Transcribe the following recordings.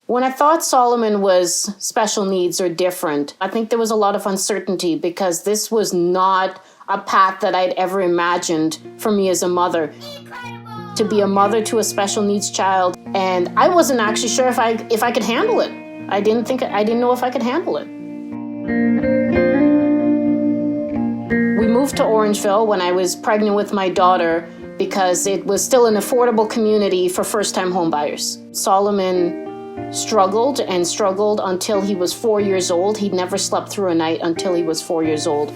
When I thought Solomon was special needs or different, I think there was a lot of uncertainty because this was not a path that I'd ever imagined for me as a mother. To be a mother to a special needs child, and I wasn't actually sure if I could handle it. I didn't know if I could handle it. We moved to Orangeville when I was pregnant with my daughter because it was still an affordable community for first-time homebuyers. Solomon struggled until he was 4 years old. He'd never slept through a night until he was 4 years old.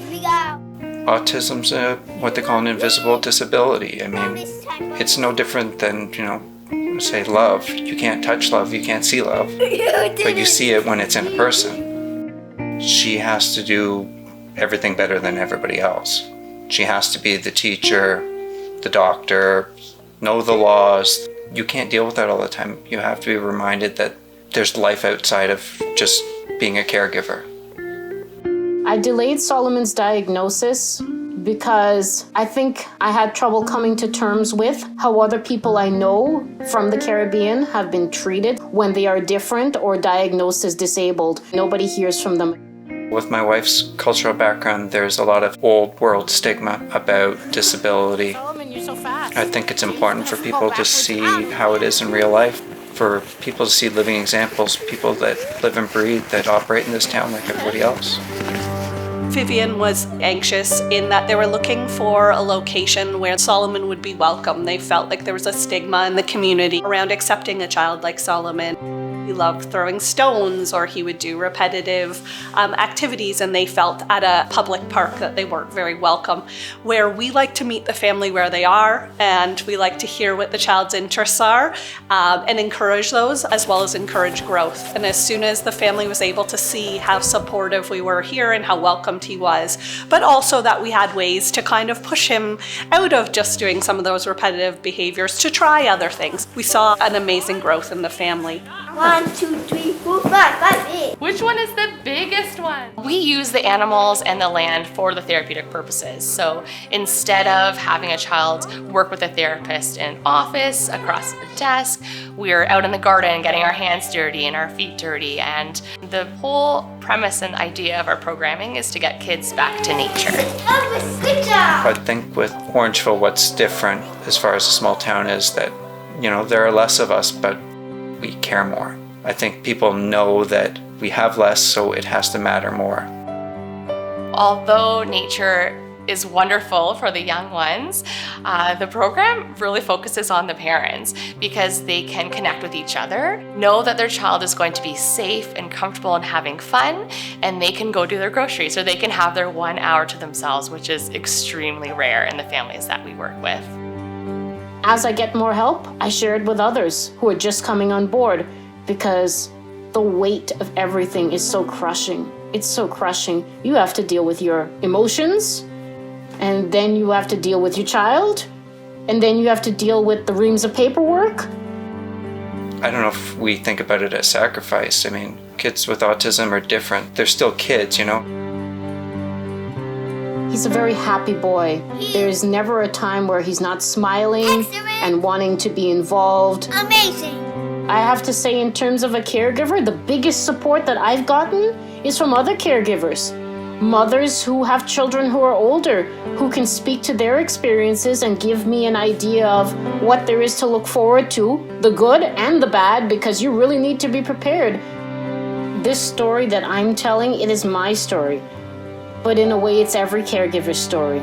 Autism's what they call an invisible disability. I mean, it's no different than, say love. You can't touch love, you can't see love, but you see it when it's in a person. She has to do everything better than everybody else. She has to be the teacher, the doctor, know the laws. You can't deal with that all the time. You have to be reminded that there's life outside of just being a caregiver. I delayed Solomon's diagnosis because I think I had trouble coming to terms with how other people I know from the Caribbean have been treated when they are different or diagnosed as disabled. Nobody hears from them. With my wife's cultural background, there's a lot of old world stigma about disability. Solomon, you're so fast. I think it's important for people to see how it is in real life, for people to see living examples, people that live and breathe, that operate in this town like everybody else. Vivian was anxious in that they were looking for a location where Solomon would be welcome. They felt like there was a stigma in the community around accepting a child like Solomon. He loved throwing stones, or he would do repetitive activities, and they felt at a public park that they weren't very welcome. Where we like to meet the family where they are, and we like to hear what the child's interests are and encourage those, as well as encourage growth. And as soon as the family was able to see how supportive we were here and how welcomed he was, but also that we had ways to kind of push him out of just doing some of those repetitive behaviors to try other things, we saw an amazing growth in the family. 1, 2, 3, 4, 5, 8. Which one is the biggest one? We use the animals and the land for the therapeutic purposes. So instead of having a child work with a therapist in an office, across the desk, we're out in the garden getting our hands dirty and our feet dirty. And the whole premise and idea of our programming is to get kids back to nature. I think with Orangeville, what's different as far as a small town is that, there are less of us, but we care more. I think people know that we have less, so it has to matter more. Although nature is wonderful for the young ones, the program really focuses on the parents because they can connect with each other, know that their child is going to be safe and comfortable and having fun, and they can go do their groceries, or they can have their 1 hour to themselves, which is extremely rare in the families that we work with. As I get more help, I share it with others who are just coming on board because the weight of everything is so crushing. It's so crushing. You have to deal with your emotions, and then you have to deal with your child, and then you have to deal with the reams of paperwork. I don't know if we think about it as sacrifice. I mean, kids with autism are different. They're still kids, He's a very happy boy. There's never a time where he's not smiling and wanting to be involved. Amazing. I have to say, in terms of a caregiver, the biggest support that I've gotten is from other caregivers. Mothers who have children who are older, who can speak to their experiences and give me an idea of what there is to look forward to, the good and the bad, because you really need to be prepared. This story that I'm telling, it is my story. But in a way, it's every caregiver's story.